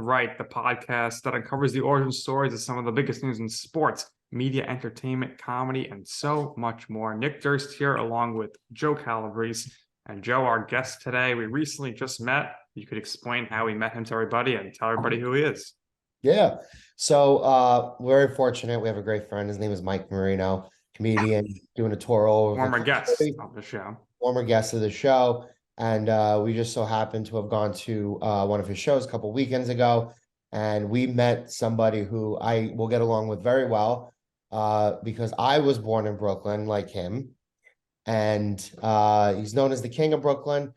Right, the podcast that uncovers the origin stories of some of the biggest news in sports, media, entertainment, comedy, and so much more. Nick Durst here, along with Joe Calabrese. And Joe, our guest today, we recently just met. You could explain how we met him to everybody and tell everybody who he is. Yeah. So we're very fortunate. We have a great friend. His name is Mike Marino, comedian, doing a tour all over the Former guest country, of the show. former guest of the show. And we just so happened to have gone to one of his shows a couple weekends ago. And we met somebody who I will get along with very well because I was born in Brooklyn like him. And he's known as the King of Brooklyn.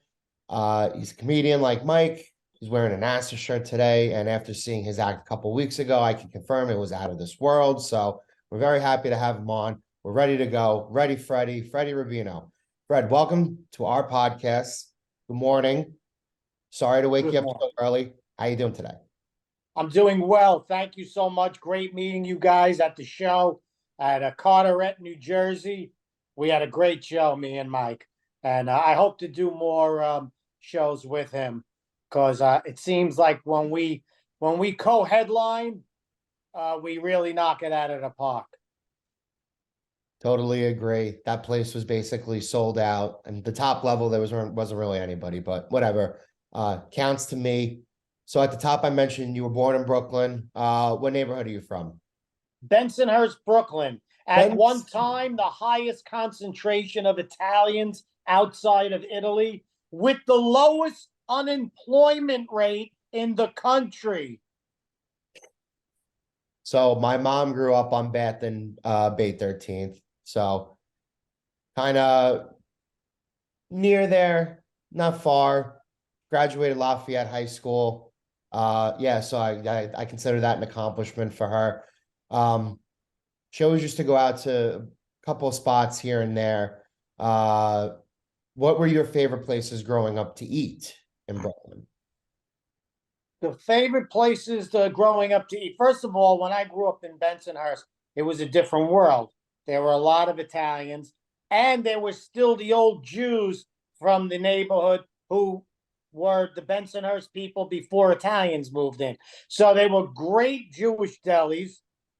He's a comedian like Mike. He's wearing a NASA shirt today, and after seeing his act a couple weeks ago, I can confirm it was out of this world. So we're very happy to have him on. We're ready to go. Ready, Freddie Rubino. Fred, welcome to our podcast. Good morning. Sorry to wake you up so early. How you doing today? I'm doing well. Thank you so much. Great meeting you guys at the show at Carteret, New Jersey. We had a great show, me and Mike, and I hope to do more shows with him. Because it seems like when we co-headline, we really knock it out of the park. Totally agree. That place was basically sold out, and the top level there wasn't really anybody, but whatever. Counts to me. So at the top, I mentioned you were born in Brooklyn. What neighborhood are you from? Bensonhurst, Brooklyn. At one time, the highest concentration of Italians outside of Italy, with the lowest unemployment rate in the country. So my mom grew up on Bath and Bay 13th. So kind of near there, not far. Graduated Lafayette High School. Yeah, so I consider that an accomplishment for her. She always used to go out to a couple of spots here and there. What were your favorite places growing up to eat in Brooklyn? The favorite places growing up to eat. First of all, when I grew up in Bensonhurst, it was a different world. There were a lot of Italians, and there were still the old Jews from the neighborhood who were the Bensonhurst people before Italians moved in. So they were great Jewish delis,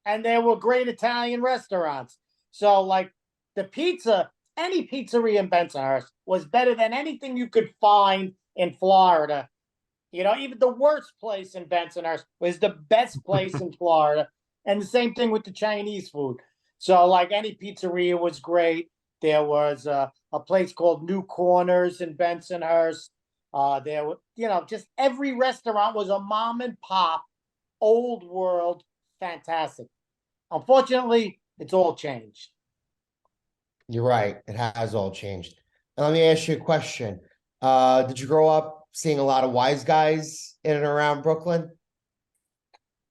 and there were great Italian restaurants. So like the pizza, any pizzeria in Bensonhurst was better than anything you could find in Florida. You know, even the worst place in Bensonhurst was the best place in Florida. And the same thing with the Chinese food. So, like, any pizzeria was great. There was a place called New Corners in Bensonhurst. There were, just every restaurant was a mom and pop, old world, fantastic. Unfortunately, it's all changed. You're right. It has all changed. And let me ask you a question. Did you grow up seeing a lot of wise guys in and around Brooklyn?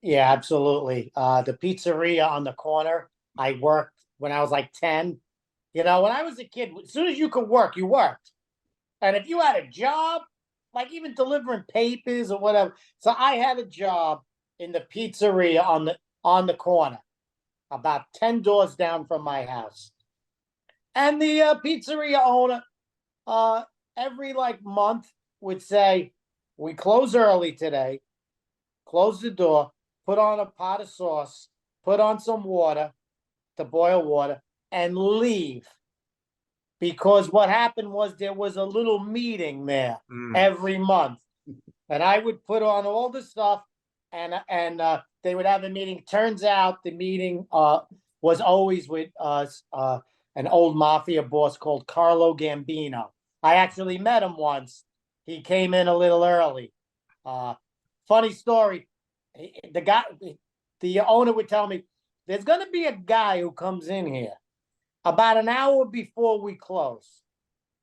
Yeah, absolutely. The pizzeria on the corner, I worked when I was like 10. When I was a kid, as soon as you could work, you worked. And if you had a job, like even delivering papers or whatever. So I had a job in the pizzeria on the corner, about 10 doors down from my house. And the pizzeria owner, every month would say, we close early today, close the door, put on a pot of sauce, put on some water to boil water, and leave. Because what happened was there was a little meeting there every month. And I would put on all the stuff and they would have a meeting. Turns out the meeting was always with an old mafia boss called Carlo Gambino. I actually met him once. He came in a little early. Funny story. The owner would tell me, there's going to be a guy who comes in here about an hour before we close.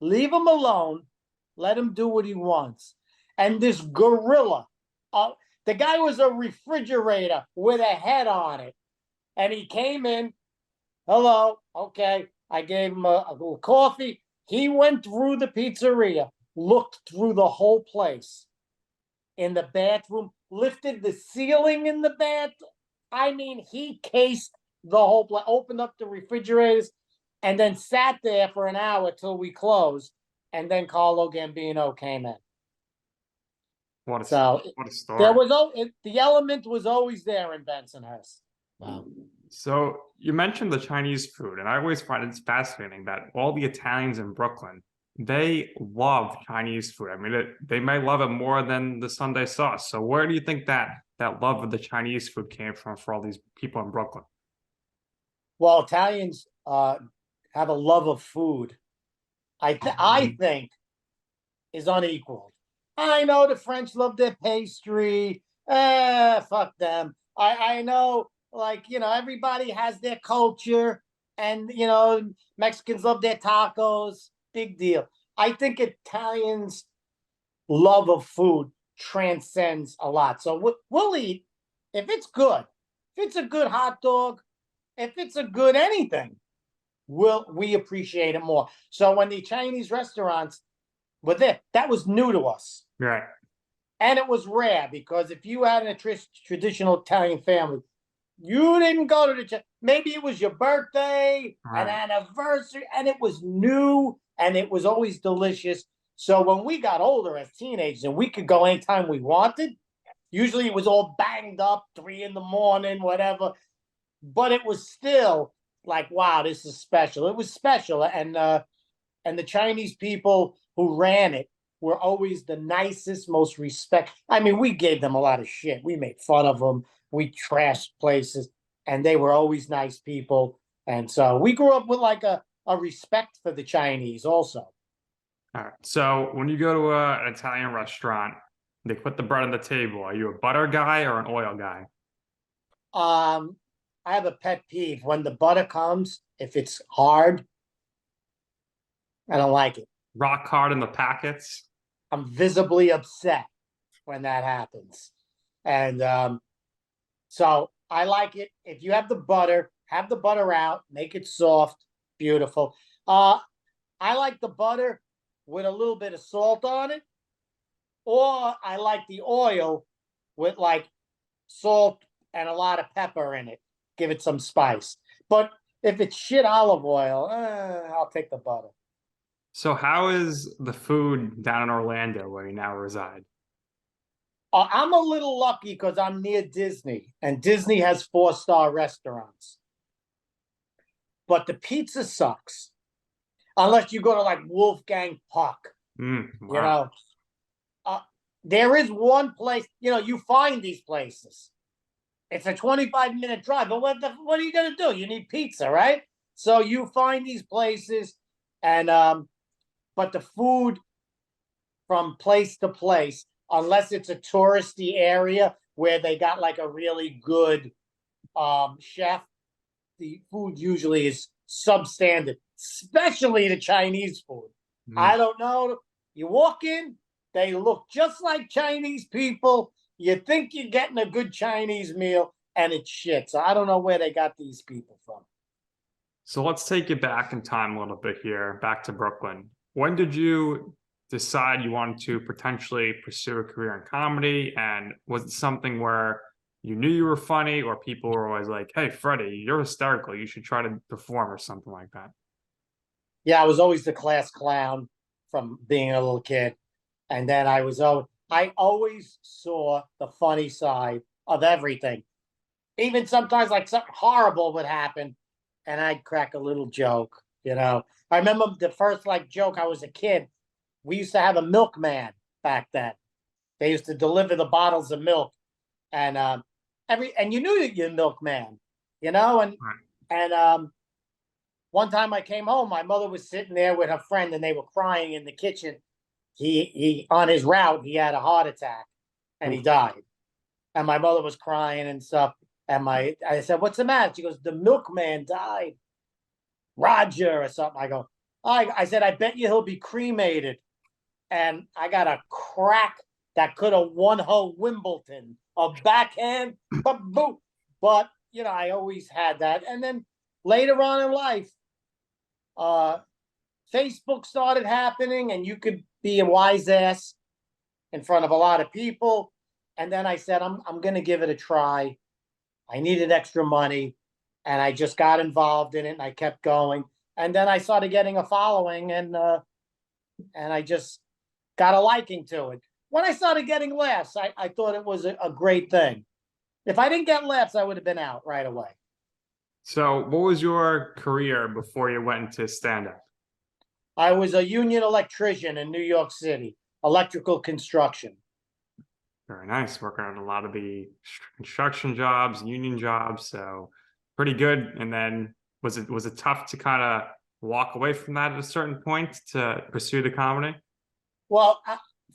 Leave him alone. Let him do what he wants. And this gorilla, the guy was a refrigerator with a head on it. And he came in. Hello. Okay. I gave him a little coffee. He went through the pizzeria, looked through the whole place. In the bathroom, lifted the ceiling in the bathroom. I mean, he cased the whole place, opened up the refrigerators. and then sat there for an hour till we closed, and then Carlo Gambino came in. What a So what a story. there was the element was always there in Bensonhurst. Wow. So you mentioned the Chinese food, and I always find it fascinating that all the Italians in Brooklyn, they love Chinese food. I mean, they may love it more than the Sunday sauce. So where do you think that love of the Chinese food came from for all these people in Brooklyn? Well, Italians have a love of food. I think is unequaled. I know the French love their pastry. Fuck them. I know, like, everybody has their culture, and Mexicans love their tacos. Big deal. I think Italians' love of food transcends a lot. So we'll eat if it's good. If it's a good hot dog, if it's a good anything, we appreciate it more. So when the Chinese restaurants were there, that was new to us. Right. And it was rare, because if you had a traditional Italian family, you didn't go to maybe it was your birthday, Right. an anniversary, and it was new, and it was always delicious. So when we got older as teenagers and we could go anytime we wanted, usually it was all banged up, 3 a.m, whatever. But it was still like, wow, this is special. It was special. And the Chinese people who ran it were always the nicest, most respect. I mean, we gave them a lot of shit. We made fun of them. We trashed places, and they were always nice people. And so we grew up with like a respect for the Chinese also. All right. So when you go to an Italian restaurant, they put the bread on the table. Are you a butter guy or an oil guy? I have a pet peeve when the butter comes. If it's hard, I don't like it. Rock hard in the packets. I'm visibly upset when that happens. And so I like it. If you have the butter out, make it soft, beautiful. I like the butter with a little bit of salt on it, or I like the oil with like salt and a lot of pepper in it. Give it some spice. But if it's shit olive oil, I'll take the butter. So how is the food down in Orlando where you now reside? I'm a little lucky because I'm near Disney, and Disney has 4-star restaurants. But the pizza sucks. Unless you go to like Wolfgang Puck. Wow. There is one place, you find these places. It's a 25-minute drive, but what are you going to do? You need pizza, right? So you find these places, and but the food from place to place, unless it's a touristy area where they got like a really good chef, the food usually is substandard, especially the Chinese food. I don't know. You walk in, they look just like Chinese people. You think you're getting a good Chinese meal, and it's shit. So I don't know where they got these people from. So let's take you back in time a little bit here, back to Brooklyn. When did you decide you wanted to potentially pursue a career in comedy? And was it something where you knew you were funny, or people were always like, hey, Freddie, you're hysterical, you should try to perform, or something like that? Yeah, I was always the class clown from being a little kid. And then I always saw the funny side of everything. Even sometimes like something horrible would happen, and I'd crack a little joke, I remember the first like joke. I was a kid. We used to have a milkman back then. They used to deliver the bottles of milk, and and you knew your milkman, and one time I came home, my mother was sitting there with her friend, and they were crying in the kitchen. He on his route, he had a heart attack, and he died. And my mother was crying and stuff. And I said, "What's the matter?" She goes, "The milkman died, Roger or something." I go, I said, "I bet you he'll be cremated." And I got a crack that could have won her Wimbledon, a backhand, but boom. But I always had that. And then later on in life, Facebook started happening, and you could be a wise ass in front of a lot of people. And then I said, I'm going to give it a try. I needed extra money, and I just got involved in it, and I kept going. And then I started getting a following, and I just got a liking to it. When I started getting laughs, I thought it was a great thing. If I didn't get laughs, I would have been out right away. So what was your career before you went into stand-up? I was a union electrician in New York City, electrical construction. Very nice. Working on a lot of the construction jobs, union jobs, so pretty good. And then was it tough to kind of walk away from that at a certain point to pursue the comedy? Well,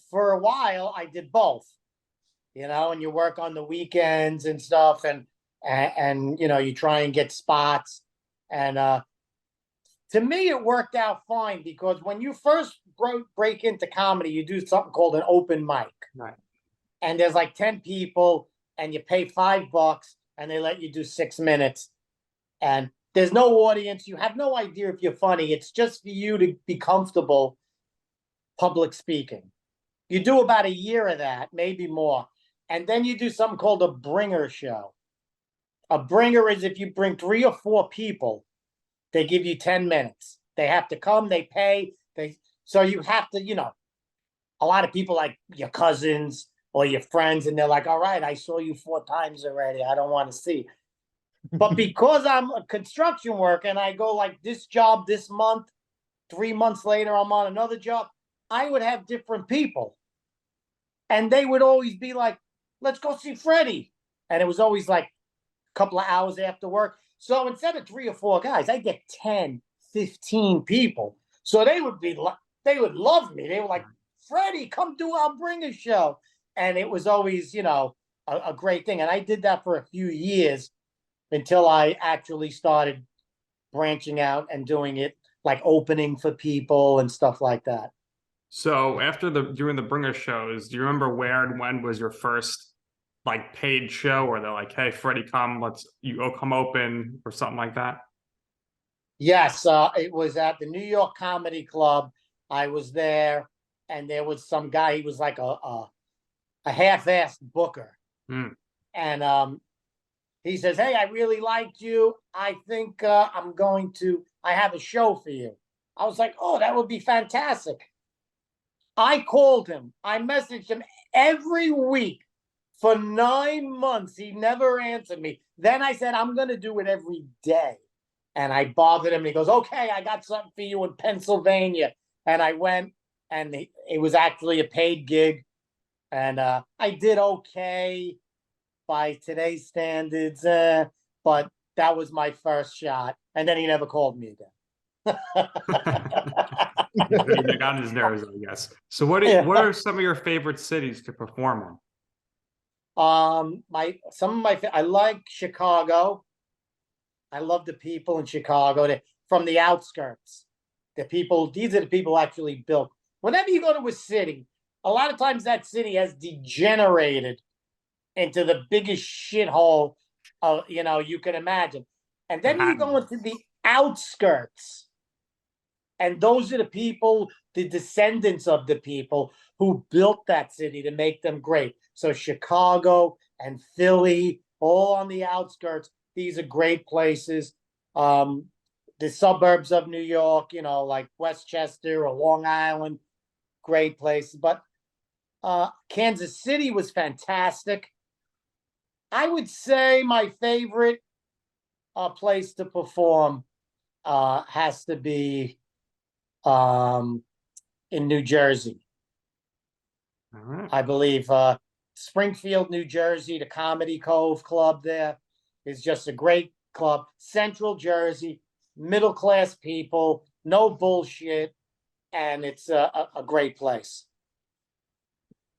for a while, I did both. And you work on the weekends and stuff, and you try and get spots. And to me, it worked out fine because when you first break into comedy, you do something called an open mic. Right. And there's like 10 people, and you pay $5, and they let you do 6 minutes. And there's no audience. You have no idea if you're funny. It's just for you to be comfortable public speaking. You do about a year of that, maybe more. And then you do something called a bringer show. A bringer is if you bring 3 or 4 people, they give you 10 minutes. They have to come, they pay. So you have to, a lot of people like your cousins or your friends, and they're like, all right, I saw you 4 times already. I don't want to see. But because I'm a construction worker and I go like this job this month, 3 months later, I'm on another job, I would have different people. And they would always be like, let's go see Freddie. And it was always like a couple of hours after work. So instead of 3 or 4 guys, I get 10, 15 people. So they would love me. They were like, Freddie, come do our bringer show. And it was always, a great thing. And I did that for a few years until I actually started branching out and doing it, like opening for people and stuff like that. So after doing the bringer shows, do you remember where and when was your first like paid show where they're like, hey, Freddie, come, come open or something like that? Yes, it was at the New York Comedy Club. I was there, and there was some guy. He was like a half-assed booker, and he says, "Hey, I really liked you. I think I have a show for you." I was like, "Oh, that would be fantastic." I called him. I messaged him every week for 9 months. He never answered me. Then I said, I'm going to do it every day. And I bothered him. And he goes, okay, I got something for you in Pennsylvania. And I went, and it was actually a paid gig. And I did okay by today's standards. But that was my first shot. And then he never called me again. He got on his nerves, I guess. So what are some of your favorite cities to perform in? I like Chicago. I love the people in Chicago. From the outskirts. These are the people who actually built. Whenever you go to a city, a lot of times that city has degenerated into the biggest shithole you can imagine. And then you go into the outskirts. And those are the people, the descendants of the people who built that city to make them great. So Chicago and Philly, all on the outskirts, these are great places. The suburbs of New York, like Westchester or Long Island, great places. But Kansas City was fantastic. I would say my favorite place to perform has to be in New Jersey. All right. I believe Springfield, New Jersey, the Comedy Cove Club there is just a great club. Central Jersey, middle-class people, no bullshit, and it's a great place.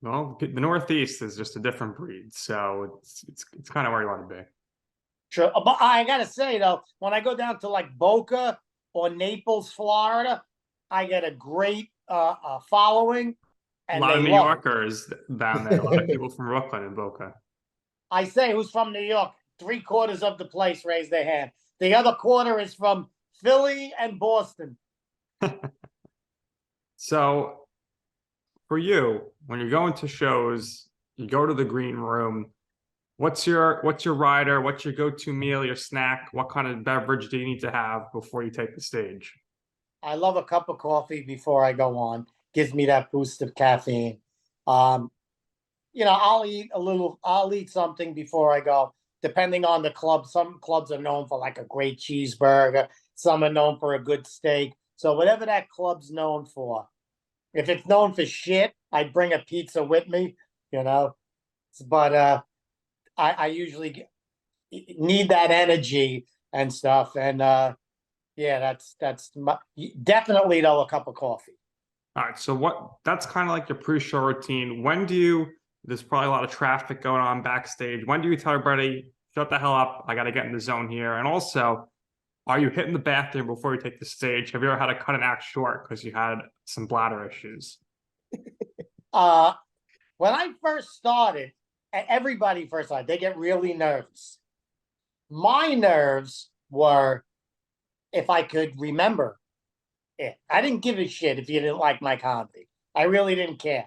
Well, the Northeast is just a different breed, so it's kind of where you want to be. Sure, but I gotta say though, when I go down to like Boca or Naples, Florida, I get a great following. And a lot of New Yorkers down there, a lot of people from Brooklyn and Boca. I say, who's from New York? 3/4 of the place raise their hand. The other quarter is from Philly and Boston. So for you, when you're going to shows, you go to the green room, What's your rider? What's your go-to meal, your snack? What kind of beverage do you need to have before you take the stage? I love a cup of coffee before I go on. Gives me that boost of caffeine. Um, I'll eat something before I go, depending on the club. Some clubs are known for like a great cheeseburger, some are known for a good steak. So whatever that club's known for. If it's known for shit, I bring a pizza with me, you know. But I usually need that energy and stuff. And yeah, definitely though a cup of coffee. All right, so that's kind of like your pre-show routine. There's probably a lot of traffic going on backstage. When do you tell everybody, shut the hell up, I got to get in the zone here? And also, are you hitting the bathroom before you take the stage? Have you ever had to cut an act short because you had some bladder issues? Uh, when I first started, everybody first started, they get really nervous. My nerves were if I could remember it. I didn't give a shit if you didn't like my comedy. I really didn't care.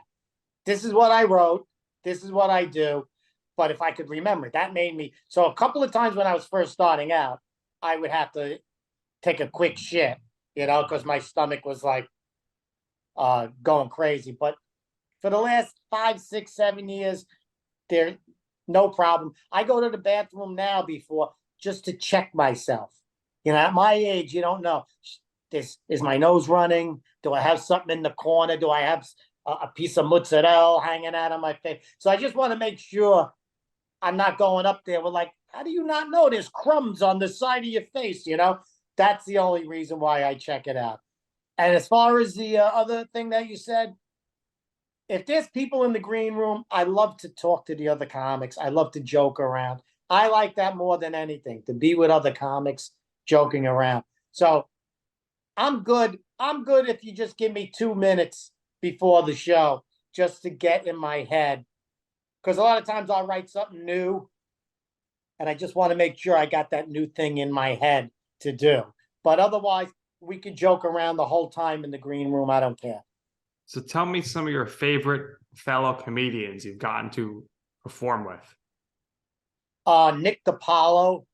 This is what I wrote. This is what I do. But if I could remember, that made me. So a couple of times when I was first starting out, I would have to take a quick shit, because my stomach was like going crazy. But for the last 5, 6, 7 years, there no problem. I go to the bathroom now before just to check myself. At my age, you don't know. Is my nose running? Do I have something in the corner? Do I have a piece of mozzarella hanging out of my face? So I just want to make sure I'm not going up there with like, how do you not know there's crumbs on the side of your face? That's the only reason why I check it out. And as far as the other thing that you said, if there's people in the green room, I love to talk to the other comics. I love to joke around. I like that more than anything, to be with other comics joking around. So I'm good. I'm good if you just give me 2 minutes before the show just to get in my head. Because a lot of times I'll write something new and I just want to make sure I got that new thing in my head to do. But otherwise, we could joke around the whole time in the green room. I don't care. So tell me some of your favorite fellow comedians you've gotten to perform with. Nick DiPaolo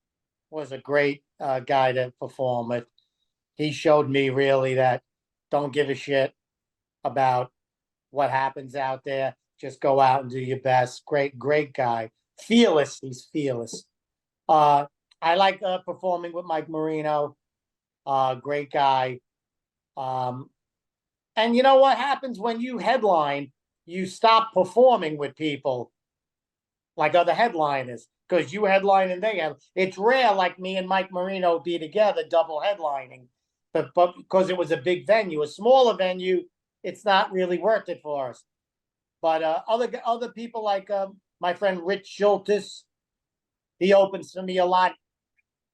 was a great guy to perform with. He showed me really that don't give a shit about what happens out there. Just go out and do your best. Great, great guy. Fearless. He's fearless. I like performing with Mike Marino. Great guy. And you know what happens when you headline? You stop performing with people like other headliners because you headline and they have. It's rare like me and Mike Marino be together double headlining, but because it was a big venue, a smaller venue, it's not really worth it for us. But other people like my friend Rich Schultes, he opens for me a lot.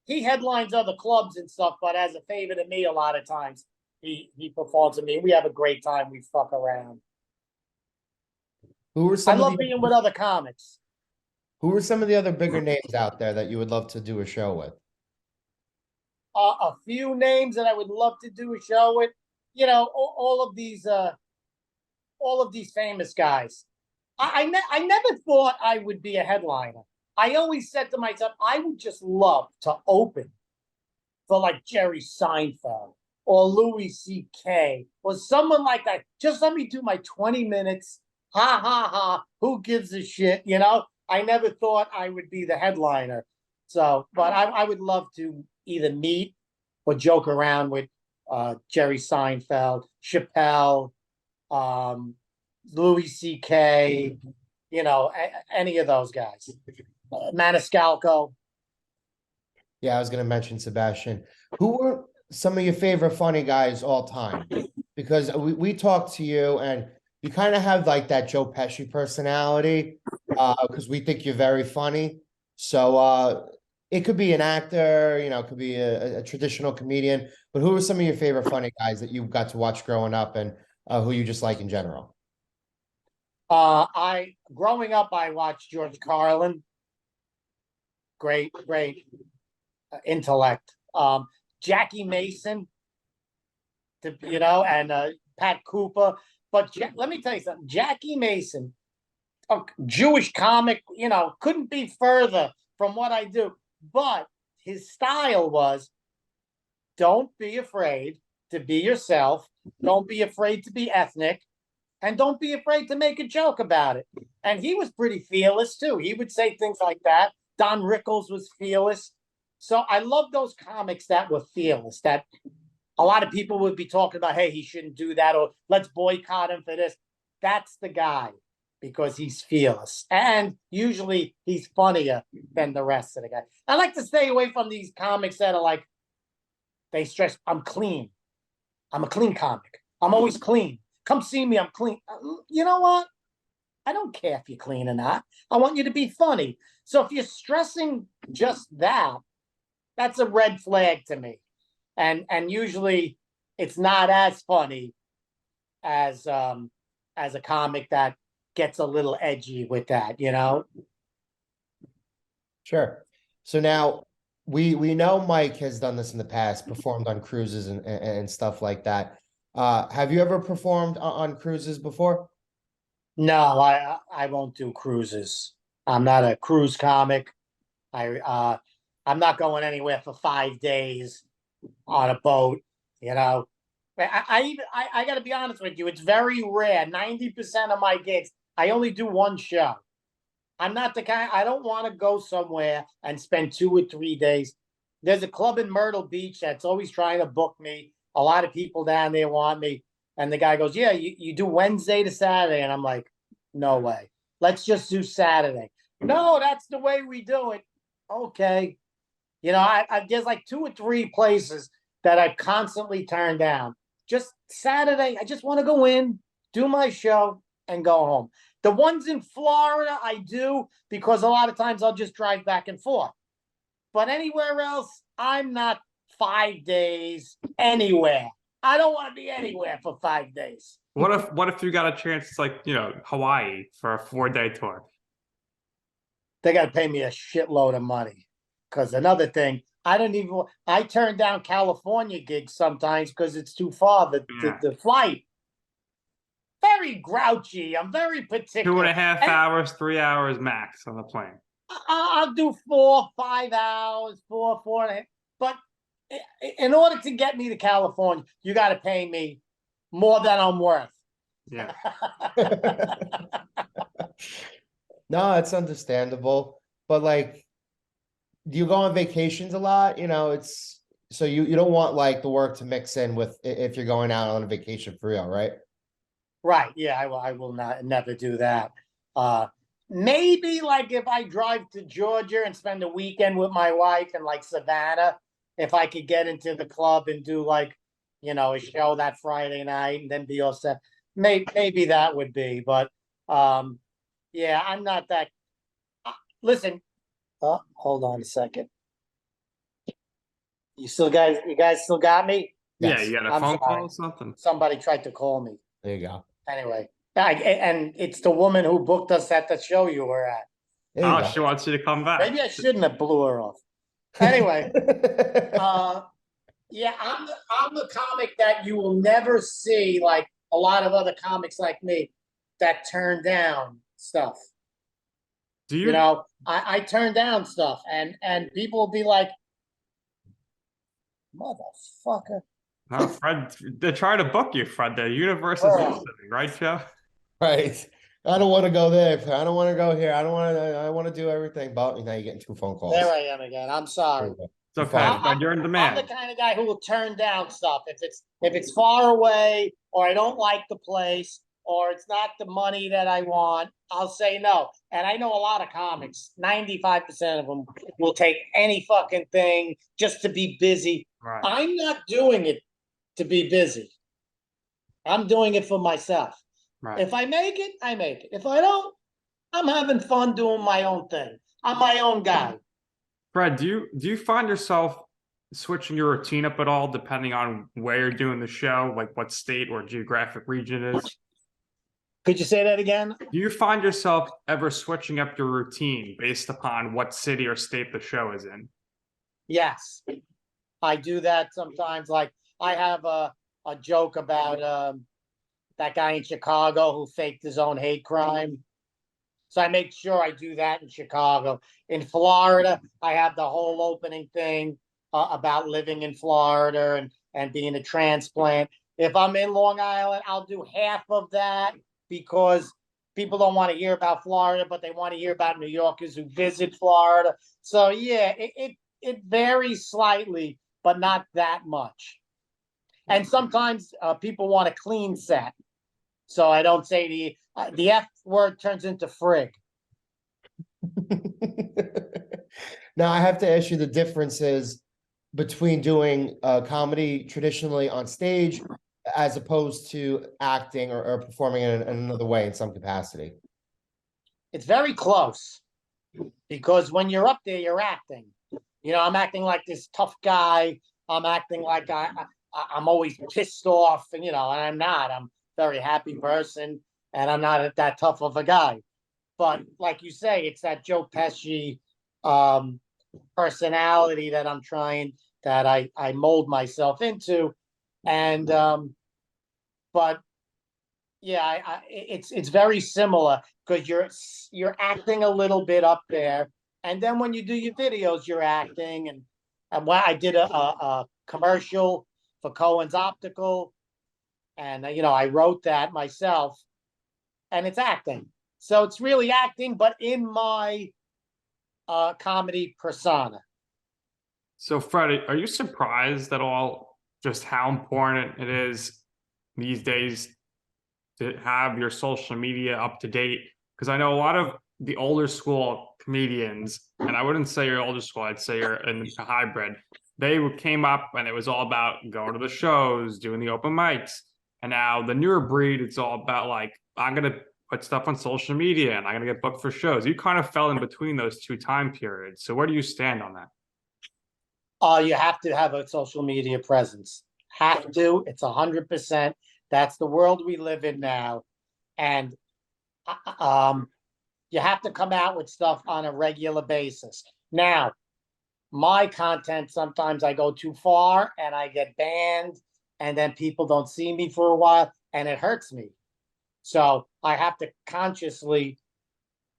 He headlines other clubs and stuff, but as a favor to me, a lot of times he performs to me. We have a great time. We fuck around. Who were I some of love the being with other comics. Who were some of the other bigger names out there that you would love to do a show with? A few names that I would love to do a show with. All of these famous guys. I never thought I would be a headliner. I always said to myself, I would just love to open for like Jerry Seinfeld or Louis C.K. or someone like that. Just let me do my 20 minutes. Ha ha ha. Who gives a shit? I never thought I would be the headliner. So, but I would love to either meet or joke around with Jerry Seinfeld, Chappelle, Louis C.K., any of those guys. Maniscalco. Yeah, I was going to mention Sebastian. Who were some of your favorite funny guys all time? Because we talked to you and you kind of have like that Joe Pesci personality because we think you're very funny. So it could be an actor, it could be a traditional comedian. But who are some of your favorite funny guys that you got to watch growing up and who you just like in general? Growing up, I watched George Carlin. Great intellect. Jackie Mason, and Pat Cooper. But let me tell you something. Jackie Mason, a Jewish comic, couldn't be further from what I do. But his style was, don't be afraid to be yourself. Don't be afraid to be ethnic. And don't be afraid to make a joke about it. And he was pretty fearless too. He would say things like that. Don Rickles was fearless. So I love those comics that were fearless, that a lot of people would be talking about, hey, he shouldn't do that, or let's boycott him for this. That's the guy, because he's fearless. And usually he's funnier than the rest of the guys. I like to stay away from these comics that are like, they stress, I'm clean. I'm a clean comic. I'm always clean. Come see me, I'm clean. You know what? I don't care if you're clean or not. I want you to be funny. So if you're stressing just that, that's a red flag to me. And usually it's not as funny as a comic that gets a little edgy with that, Sure. So now we know Mike has done this in the past, performed on cruises and stuff like that. Have you ever performed on cruises before? No, I won't do cruises. I'm not a cruise comic. I'm not going anywhere for 5 days on a boat. I got to be honest with you. It's very rare. 90% of my gigs, I only do one show. I'm not the kind. I don't want to go somewhere and spend 2 or 3 days. There's a club in Myrtle Beach that's always trying to book me. A lot of people down there want me. And the guy goes, yeah, you do Wednesday to Saturday. And I'm like, no way. Let's just do Saturday. No, that's the way we do it. Okay. There's like 2 or 3 places that I constantly turn down. Just Saturday, I just want to go in, do my show, and go home. The ones in Florida, I do, because a lot of times I'll just drive back and forth. But anywhere else, I'm not 5 days anywhere. I don't want to be anywhere for 5 days. What if you got a chance, like, Hawaii for a 4-day tour? They got to pay me a shitload of money. Because another thing, I turn down California gigs sometimes because it's too far, the flight. Very grouchy. I'm very particular. 2.5 hours, 3 hours max on the plane. I'll do 4, 5 hours, 4.5. But in order to get me to California, you got to pay me more than I'm worth. Yeah. No, it's understandable. But like, do you go on vacations a lot? It's so you don't want like the work to mix in with if you're going out on a vacation for real, right? Right. Yeah, I will never do that. Maybe like if I drive to Georgia and spend a weekend with my wife in like Savannah, if I could get into the club and do like, a show that Friday night and then be all set. Maybe that would be, but yeah, I'm not that. Listen, hold on a second. You guys still got me? Yeah, Yes. you got a I'm phone sorry. call or something? Somebody tried to call me. There you go. Anyway, and it's the woman who booked us at the show you were at. There you Oh, go. she wants you to come back. Maybe I shouldn't have blew her off. Anyway, yeah, I'm the comic that you will never see, like a lot of other comics like me, that turn down stuff. Do you? I turn down stuff, and people will be like, motherfucker. No, Fred, they're trying to book you, Fred. The universe is listening, right, Joe? Right. I don't want to go there. I don't want to go here. I want to do everything. But now you're getting 2 phone calls. There I am again. I'm sorry. It's okay, Fred. You're in demand. I'm the kind of guy who will turn down stuff if it's far away, or I don't like the place, or it's not the money that I want. I'll say no. And I know a lot of comics. 95% of them will take any fucking thing just to be busy. Right. I'm not doing it to be busy. I'm doing it for myself. Right. If I make it, I make it. If I don't, I'm having fun doing my own thing. I'm my own guy. Fred, do you find yourself switching your routine up at all depending on where you're doing the show, like what state or geographic region it is? Could you say that again? Do you find yourself ever switching up your routine based upon what city or state the show is in? Yes. I do that sometimes. Like I have a joke about that guy in Chicago who faked his own hate crime. So I make sure I do that in Chicago. In Florida, I have the whole opening thing about living in Florida and being a transplant. If I'm in Long Island, I'll do half of that because people don't want to hear about Florida, but they want to hear about New Yorkers who visit Florida. So yeah, it varies slightly, but not that much. And sometimes people want a clean set, so I don't say the F word turns into frig. Now I have to ask you the differences between doing comedy traditionally on stage as opposed to acting or performing in another way in some capacity. It's very close because when you're up there, you're acting. You know, I'm acting like this tough guy. I'm acting like I'm always pissed off, and and I'm not. I'm a very happy person, and I'm not that tough of a guy. But like you say, it's that Joe Pesci personality that I'm trying that I mold myself into, and but yeah, it's very similar because you're acting a little bit up there, and then when you do your videos, you're acting, and when I did a commercial for Cohen's Optical, and I wrote that myself, and it's acting, so it's really acting, but in my comedy persona. So, Freddie, are you surprised at all just how important it is these days to have your social media up to date? Because I know a lot of the older school comedians, and I wouldn't say you're older school, I'd say you're in a hybrid. They came up and it was all about going to the shows, doing the open mics. And now the newer breed, it's all about like, I'm going to put stuff on social media and I'm going to get booked for shows. You kind of fell in between those two time periods. So where do you stand on that? You have to have a social media presence. Have to. It's 100%. That's the world we live in now, and you have to come out with stuff on a regular basis. Now, my content sometimes I go too far and I get banned, and then people don't see me for a while, and it hurts me. So I have to consciously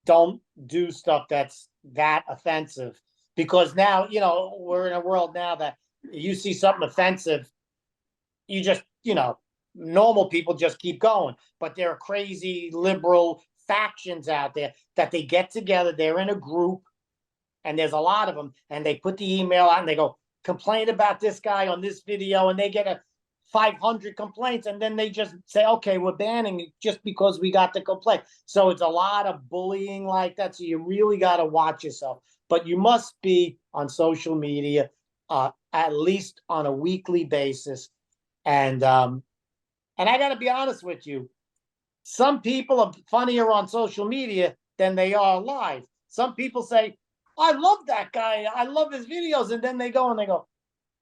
don't do stuff that's that offensive because now we're in a world now that you see something offensive, you just normal people just keep going, but there are crazy liberal factions out there that they get together, they're in a group, and there's a lot of them, and they put the email out and they go complain about this guy on this video, and they get 500 complaints, and then they just say, okay, we're banning it just because we got the complaint. So it's a lot of bullying like that, so you really got to watch yourself, but you must be on social media at least on a weekly basis. And I got to be honest with you, some people are funnier on social media than they are live. Some people say, I love that guy, I love his videos, and then they go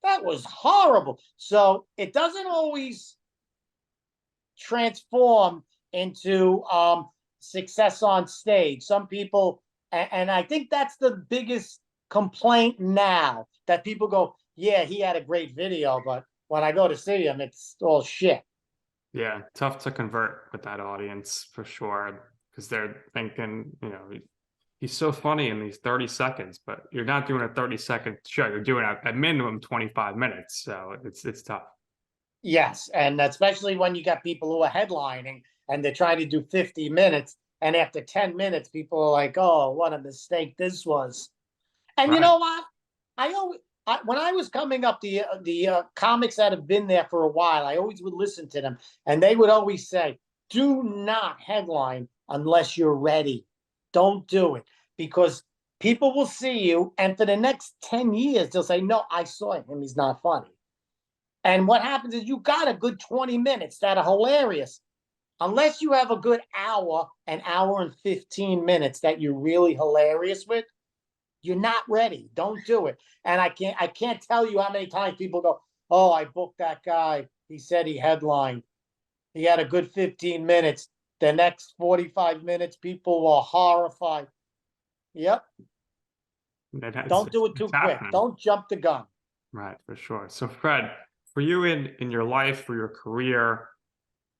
that was horrible. So it doesn't always transform into success on stage. Some people, and I think that's the biggest complaint now, that people go, yeah, he had a great video, but when I go to see him, it's all shit. Yeah, tough to convert with that audience for sure, because they're thinking, he's so funny in these 30 seconds, but you're not doing a 30-second show. You're doing at minimum 25 minutes. So it's tough. Yes, and especially when you got people who are headlining and they're trying to do 50 minutes, and after 10 minutes, people are like, oh, what a mistake this was. And you Right. know what? When I was coming up, the comics that have been there for a while, I always would listen to them, and they would always say, do not headline unless you're ready. Don't do it, because people will see you, and for the next 10 years, they'll say, no, I saw him, he's not funny. And what happens is you got a good 20 minutes that are hilarious. Unless you have a good an hour and 15 minutes that you're really hilarious with, you're not ready. Don't do it. And I can't tell you how many times people go, oh, I booked that guy, he said he headlined, he had a good 15 minutes. The next 45 minutes, people were horrified. Yep. Don't do it too quick. Don't jump the gun. Right, for sure. So Fred, for you in your life, for your career,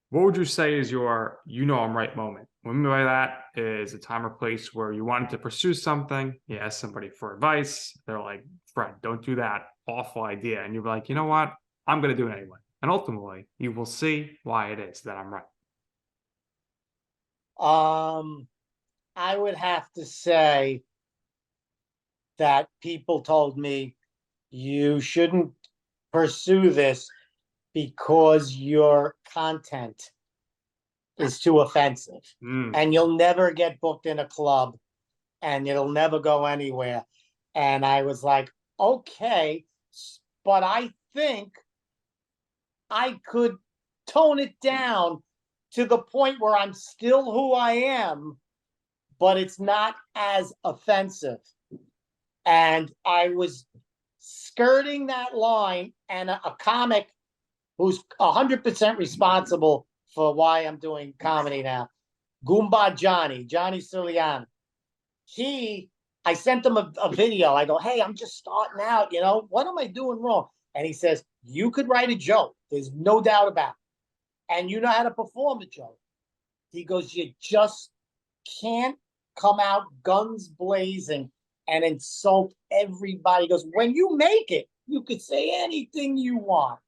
What would you say is your I'm right moment? What I mean by that is a time or place where you wanted to pursue something, you ask somebody for advice, they're like, Fred, don't do that. Awful idea. And you're like, you know what? I'm going to do it anyway. And ultimately, you will see why it is that I'm right. I would have to say that people told me you shouldn't pursue this because your content is too offensive Mm. and you'll never get booked in a club and it'll never go anywhere. And I was like, okay, but I think I could tone it down to the point where I'm still who I am, but it's not as offensive. And I was skirting that line, and a comic who's 100% responsible for why I'm doing comedy now, Goomba Johnny Siciliano. I sent him a video. I go, hey, I'm just starting out, what am I doing wrong? And he says, you could write a joke. There's no doubt about it. And you know how to perform a joke. He goes, you just can't come out guns blazing and insult everybody. He goes, when you make it, you could say anything you want.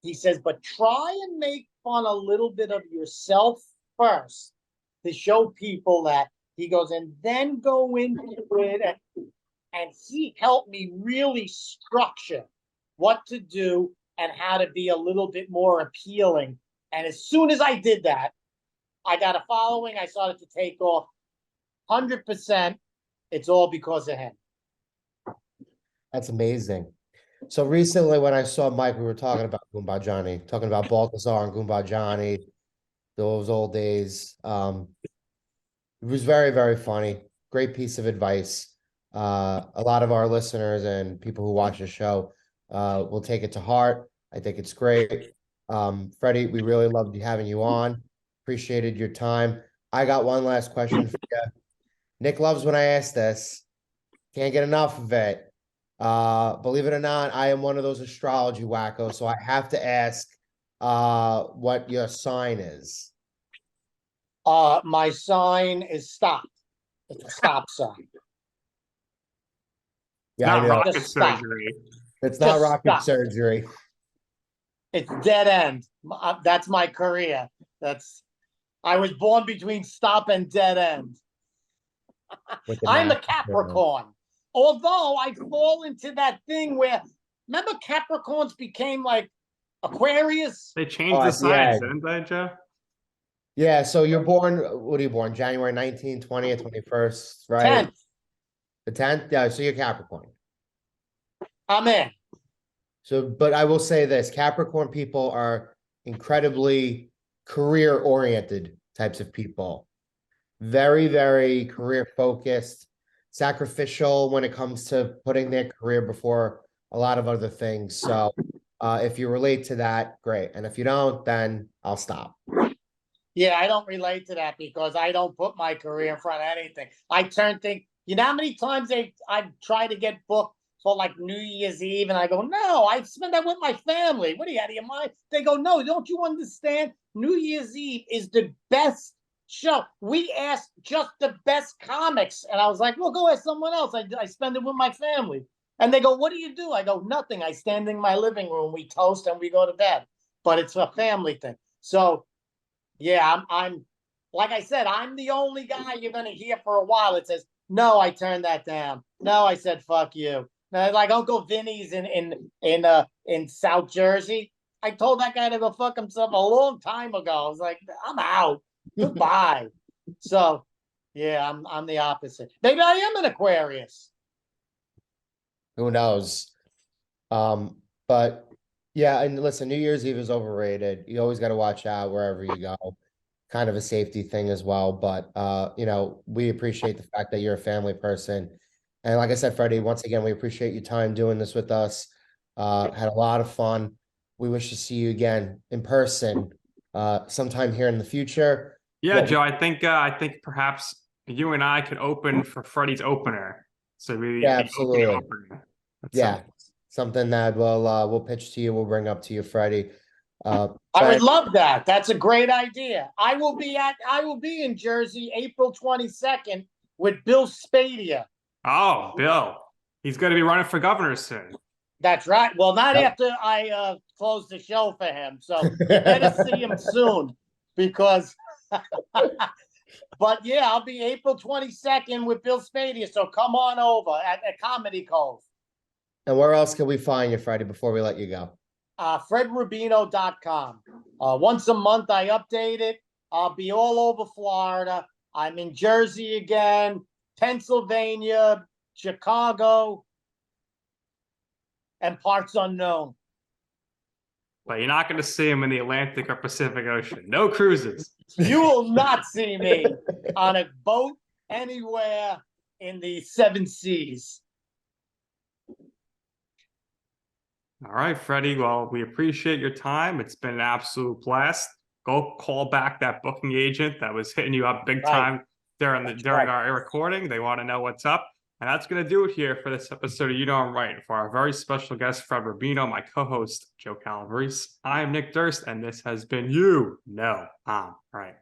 He says, but try and make fun a little bit of yourself first to show people that. He goes, and then go into it. And he helped me really structure what to do and how to be a little bit more appealing. And as soon as I did that, I got a following. I started to take off 100%. It's all because of him. That's amazing. So recently when I saw Mike, we were talking about Goomba Johnny, talking about Balthazar and Goomba Johnny, those old days. It was very, very funny. Great piece of advice. A lot of our listeners and people who watch the show will take it to heart. I think it's great. Freddie, we really loved having you on. Appreciated your time. I got one last question for you. Nick loves when I ask this. Can't get enough of it. Believe it or not, I am one of those astrology wackos, so I have to ask what your sign is. My sign is stop. It's a stop sign. Yeah, I Not know. rocket Just stop. surgery. It's not Just rocket stop. surgery. It's dead end. That's my career. I was born between stop and dead end. I'm a Capricorn. Although I fall into that thing where, remember Capricorns became like Aquarius? They changed the Yeah. science, didn't they, Joe? Yeah, so you're born, what are you born? January 19th, 20th, 21st, right? 10th. The 10th? Yeah, so you're Capricorn. I'm in. So, but I will say this, Capricorn people are incredibly career-oriented types of people. Very, very career-focused, sacrificial when it comes to putting their career before a lot of other things. So, if you relate to that, great. And if you don't, then I'll stop. Yeah, I don't relate to that because I don't put my career in front of anything. I turn things, you know how many times I've tried to get booked for like New Year's Eve, and I go, no, I spend that with my family. What are you out of your mind? They go, no, don't you understand? New Year's Eve is the best show. We ask just the best comics. And I was like, well, go ask someone else. I spend it with my family. And they go, what do you do? I go, nothing. I stand in my living room. We toast and we go to bed. But it's a family thing. So yeah, I'm like I said, I'm the only guy you're gonna hear for a while. It says, no, I turned that down. No, I said fuck you. Now, like Uncle Vinny's in South Jersey. I told that guy to go fuck himself a long time ago. I was like, I'm out. Goodbye. So yeah, I'm the opposite. Maybe I am an Aquarius. Who knows? But yeah, and listen, New Year's Eve is overrated. You always got to watch out wherever you go. Kind of a safety thing as well. But we appreciate the fact that you're a family person. And like I said, Freddie, once again, we appreciate your time doing this with us. Had a lot of fun. We wish to see you again in person sometime here in the future. Yeah, Joe, I think perhaps you and I could open for Freddie's opener. So we Yeah, absolutely. Yeah. Something that we'll pitch to you, we'll bring up to you, Freddie. I But- would love that. That's a great idea. I will be in Jersey April 22nd with Bill Spadia. Oh, Bill. He's going to be running for governor soon. That's right. Well, not Yep. after I close the show for him. So you better see him soon because but yeah, I'll be April 22nd with Bill Spadia. So come on over at Comedy Cove. And where else can we find you, Freddie, before we let you go? FredRubino.com. Once a month I update it. I'll be all over Florida. I'm in Jersey again, Pennsylvania, Chicago, and parts unknown. But you're not going to see him in the Atlantic or Pacific Ocean. No cruises. You will not see me on a boat anywhere in the 7 seas. All right, Freddie. Well, we appreciate your time. It's been an absolute blast. Go call back that booking agent that was hitting you up big time during our recording. They want to know what's up. And that's going to do it here for this episode of You Know I'm Right. For our very special guest, Fred Rubino, my co-host, Joe Calabrese. I'm Nick Durst, and this has been You Know I'm Right.